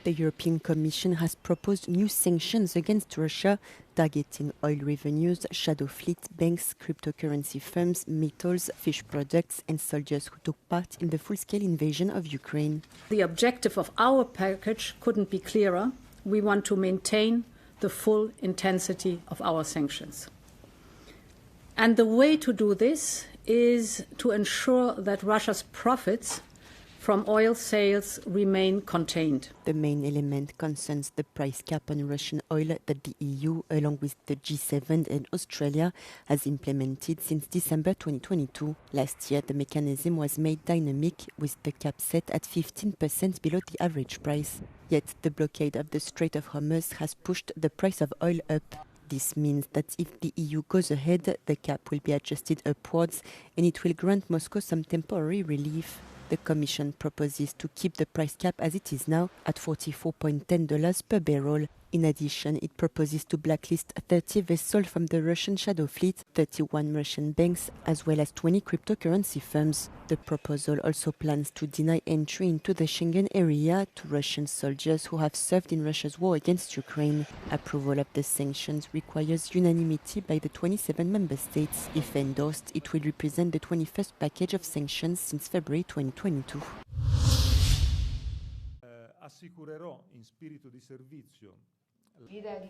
The European Commission has proposed new sanctions against Russia, targeting oil revenues, shadow fleet, banks, cryptocurrency firms, metals, fish products, and soldiers who took part in the full-scale invasion of Ukraine. The objective of our package couldn't be clearer. We want to maintain the full intensity of our sanctions. And the way to do this is to ensure that Russia's profits from oil sales remain contained. The main element concerns the price cap on Russian oil that the EU, along with the G7 and Australia, has implemented since December 2022. Last year, the mechanism was made dynamic, with the cap set at 15% below the average price. Yet the blockade of the Strait of Hormuz has pushed the price of oil up. This means that if the EU goes ahead, the cap will be adjusted upwards and it will grant Moscow some temporary relief. The Commission proposes to keep the price cap as it is now at $44.10 per barrel. In addition, it proposes to blacklist 30 vessels from the Russian shadow fleet, 31 Russian banks, as well as 20 cryptocurrency firms. The proposal also plans to deny entry into the Schengen area to Russian soldiers who have served in Russia's war against Ukraine. Approval of the sanctions requires unanimity by the 27 member states. If endorsed, it will represent the 21st package of sanctions since February 2022.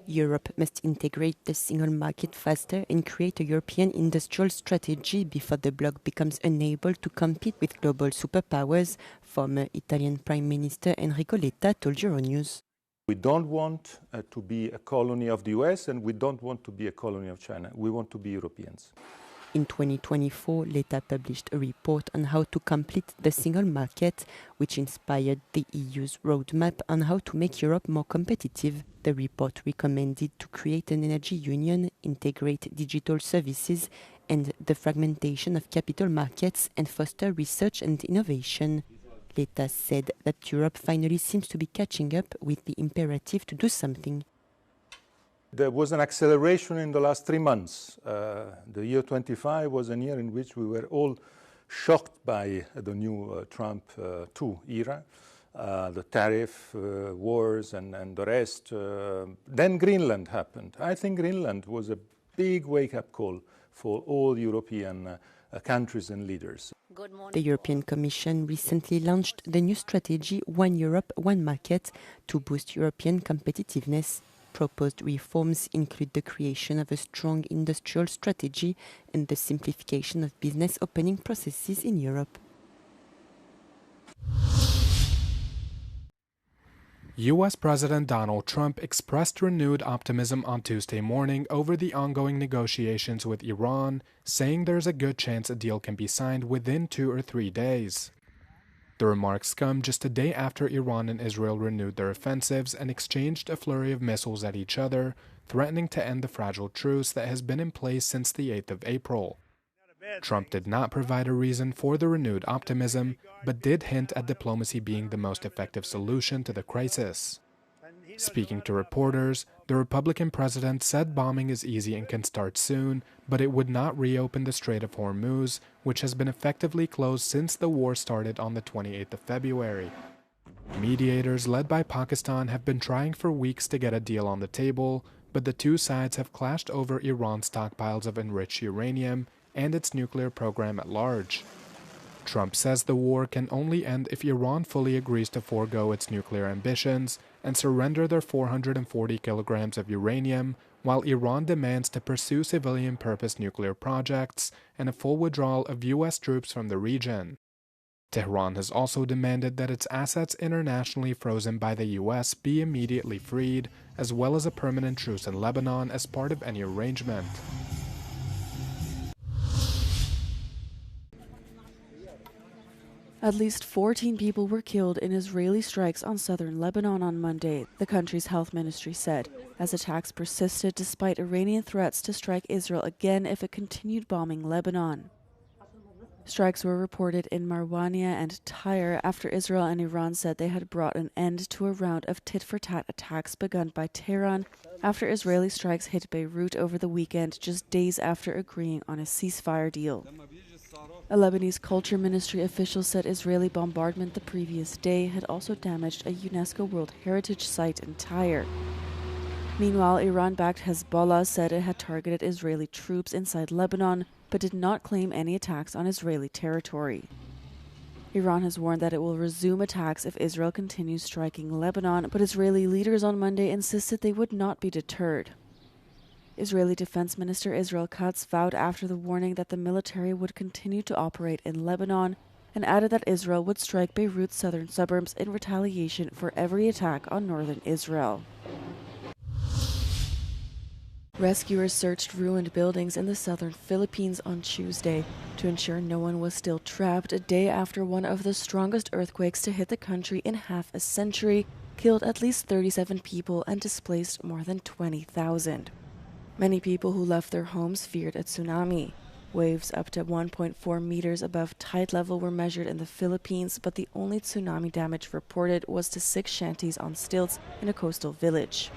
Europe must integrate the single market faster and create a European industrial strategy before the bloc becomes unable to compete with global superpowers, former Italian Prime Minister Enrico Letta told Euronews. We don't want to be a colony of the US, and we don't want to be a colony of China. We want to be Europeans. In 2024, Letta published a report on how to complete the single market, which inspired the EU's roadmap on how to make Europe more competitive. The report recommended to create an energy union, integrate digital services, and the fragmentation of capital markets, and foster research and innovation. Letta said that Europe finally seems to be catching up with the imperative to do something. There was an acceleration in the last 3 months. The year 25 was a year in which we were all shocked by the new Trump 2 era, the tariff wars and the rest. Then Greenland happened. I think Greenland was a big wake-up call for all European countries and leaders. The European Commission recently launched the new strategy One Europe, One Market to boost European competitiveness. Proposed reforms include the creation of a strong industrial strategy and the simplification of business opening processes in Europe. U.S. President Donald Trump expressed renewed optimism on Tuesday morning over the ongoing negotiations with Iran, saying there's a good chance a deal can be signed within 2 or 3 days. The remarks come just a day after Iran and Israel renewed their offensives and exchanged a flurry of missiles at each other, threatening to end the fragile truce that has been in place since the 8th of April. Trump did not provide a reason for the renewed optimism, but did hint at diplomacy being the most effective solution to the crisis. Speaking to reporters, the Republican president said bombing is easy and can start soon, but it would not reopen the Strait of Hormuz, which has been effectively closed since the war started on the 28th of February. Mediators led by Pakistan have been trying for weeks to get a deal on the table, but the two sides have clashed over Iran's stockpiles of enriched uranium and its nuclear program at large. Trump says the war can only end if Iran fully agrees to forego its nuclear ambitions and surrender their 440 kilograms of uranium, while Iran demands to pursue civilian-purpose nuclear projects and a full withdrawal of U.S. troops from the region. Tehran has also demanded that its assets internationally frozen by the U.S. be immediately freed, as well as a permanent truce in Lebanon as part of any arrangement. At least 14 people were killed in Israeli strikes on southern Lebanon on Monday, the country's health ministry said, as attacks persisted despite Iranian threats to strike Israel again if it continued bombing Lebanon. Strikes were reported in Marwania and Tyre after Israel and Iran said they had brought an end to a round of tit-for-tat attacks begun by Tehran after Israeli strikes hit Beirut over the weekend, just days after agreeing on a ceasefire deal. A Lebanese culture ministry official said Israeli bombardment the previous day had also damaged a UNESCO World Heritage Site in Tyre. Meanwhile, Iran-backed Hezbollah said it had targeted Israeli troops inside Lebanon, but did not claim any attacks on Israeli territory. Iran has warned that it will resume attacks if Israel continues striking Lebanon, but Israeli leaders on Monday insisted they would not be deterred. Israeli Defense Minister Israel Katz vowed after the warning that the military would continue to operate in Lebanon and added that Israel would strike Beirut's southern suburbs in retaliation for every attack on northern Israel. Rescuers searched ruined buildings in the southern Philippines on Tuesday to ensure no one was still trapped a day after one of the strongest earthquakes to hit the country in half a century killed at least 37 people and displaced more than 20,000. Many people who left their homes feared a tsunami. Waves up to 1.4 meters above tide level were measured in the Philippines, but the only tsunami damage reported was to 6 shanties on stilts in a coastal village.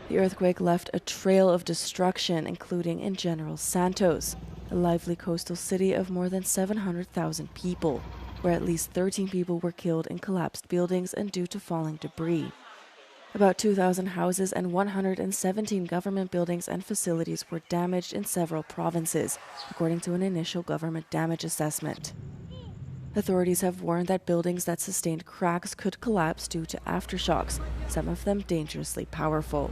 The earthquake left a trail of destruction, including in General Santos, a lively coastal city of more than 700,000 people, where at least 13 people were killed in collapsed buildings and due to falling debris. About 2,000 houses and 117 government buildings and facilities were damaged in several provinces, according to an initial government damage assessment. Authorities have warned that buildings that sustained cracks could collapse due to aftershocks, some of them dangerously powerful.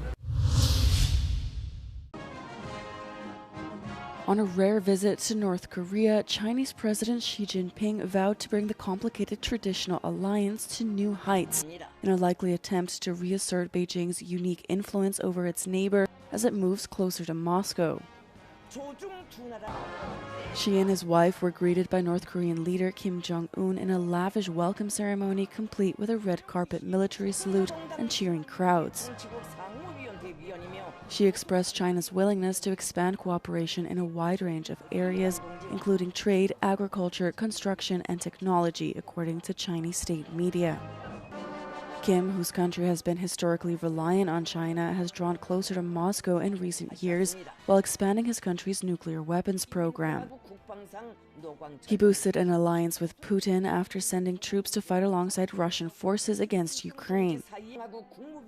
On a rare visit to North Korea, Chinese President Xi Jinping vowed to bring the complicated traditional alliance to new heights in a likely attempt to reassert Beijing's unique influence over its neighbor as it moves closer to Moscow. Xi and his wife were greeted by North Korean leader Kim Jong-un in a lavish welcome ceremony complete with a red carpet military salute and cheering crowds. Xi expressed China's willingness to expand cooperation in a wide range of areas, including trade, agriculture, construction, and technology, according to Chinese state media. Kim, whose country has been historically reliant on China, has drawn closer to Moscow in recent years while expanding his country's nuclear weapons program. He boosted an alliance with Putin after sending troops to fight alongside Russian forces against Ukraine.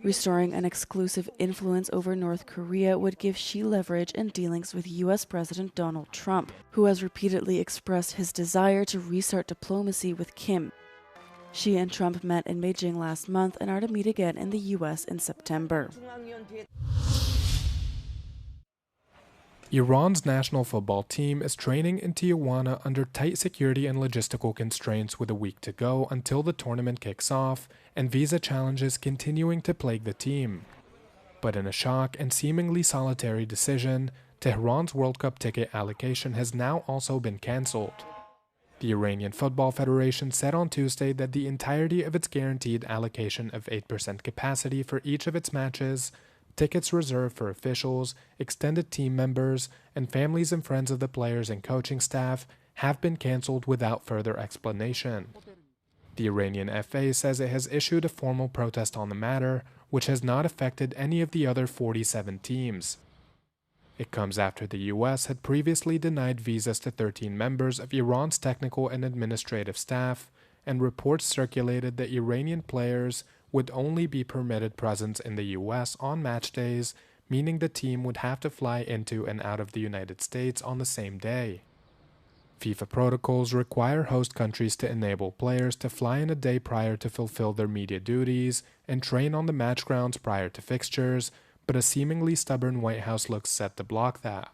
Restoring an exclusive influence over North Korea would give Xi leverage in dealings with U.S. President Donald Trump, who has repeatedly expressed his desire to restart diplomacy with Kim. Xi and Trump met in Beijing last month and are to meet again in the U.S. in September. Iran's national football team is training in Tijuana under tight security and logistical constraints with a week to go until the tournament kicks off and visa challenges continuing to plague the team. But in a shock and seemingly solitary decision, Tehran's World Cup ticket allocation has now also been cancelled. The Iranian Football Federation said on Tuesday that the entirety of its guaranteed allocation of 8% capacity for each of its matches, tickets reserved for officials, extended team members, and families and friends of the players and coaching staff have been cancelled without further explanation. The Iranian FA says it has issued a formal protest on the matter, which has not affected any of the other 47 teams. It comes after the U.S. had previously denied visas to 13 members of Iran's technical and administrative staff, and reports circulated that Iranian players would only be permitted presence in the U.S. on match days, meaning the team would have to fly into and out of the United States on the same day. FIFA protocols require host countries to enable players to fly in a day prior to fulfill their media duties and train on the match grounds prior to fixtures, but a seemingly stubborn White House looks set to block that.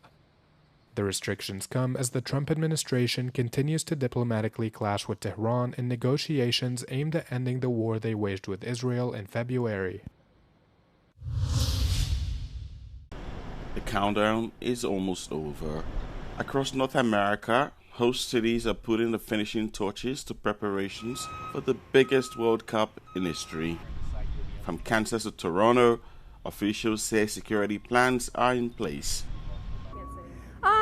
The restrictions come as the Trump administration continues to diplomatically clash with Tehran in negotiations aimed at ending the war they waged with Israel in February. The countdown is almost over. Across North America, host cities are putting the finishing touches to preparations for the biggest World Cup in history. From Kansas to Toronto, officials say security plans are in place.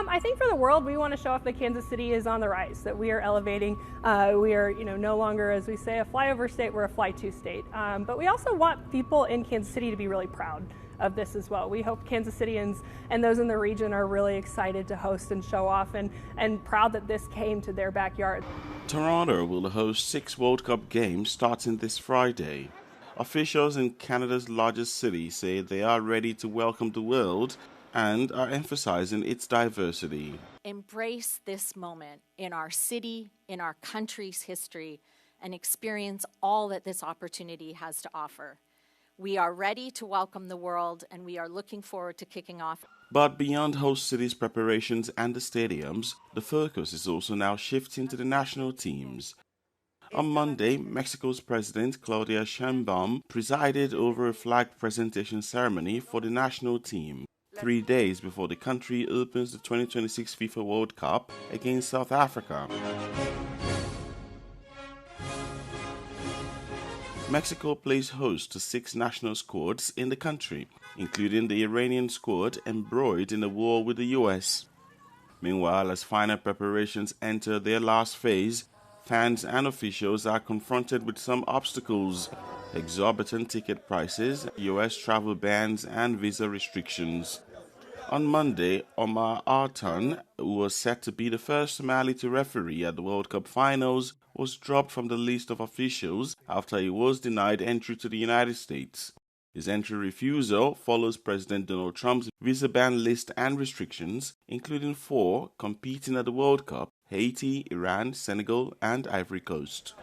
I think for the world, we want to show off that Kansas City is on the rise, that we are elevating. We are, no longer, as we say, a flyover state, we're a fly-to state. But we also want people in Kansas City to be really proud. of this as well. We hope Kansas Cityans and those in the region are really excited to host and show off and proud that this came to their backyard. Toronto will host 6 World Cup games starting this Friday. Officials in Canada's largest city say they are ready to welcome the world and are emphasizing its diversity. Embrace this moment in our city, in our country's history, and experience all that this opportunity has to offer. We are ready to welcome the world, and we are looking forward to kicking off. But beyond host cities' preparations and the stadiums, the focus is also now shifting to the national teams. On Monday, Mexico's President Claudia Sheinbaum presided over a flag presentation ceremony for the national team, 3 days before the country opens the 2026 FIFA World Cup against South Africa. Mexico plays host to 6 national squads in the country, including the Iranian squad embroiled in a war with the US. Meanwhile, as final preparations enter their last phase, fans and officials are confronted with some obstacles: exorbitant ticket prices, US travel bans, and visa restrictions. On Monday, Omar Artan, who was set to be the first Somali to referee at the World Cup finals, was dropped from the list of officials after he was denied entry to the United States. His entry refusal follows President Donald Trump's visa ban list and restrictions, including 4 competing at the World Cup: Haiti, Iran, Senegal, and Ivory Coast.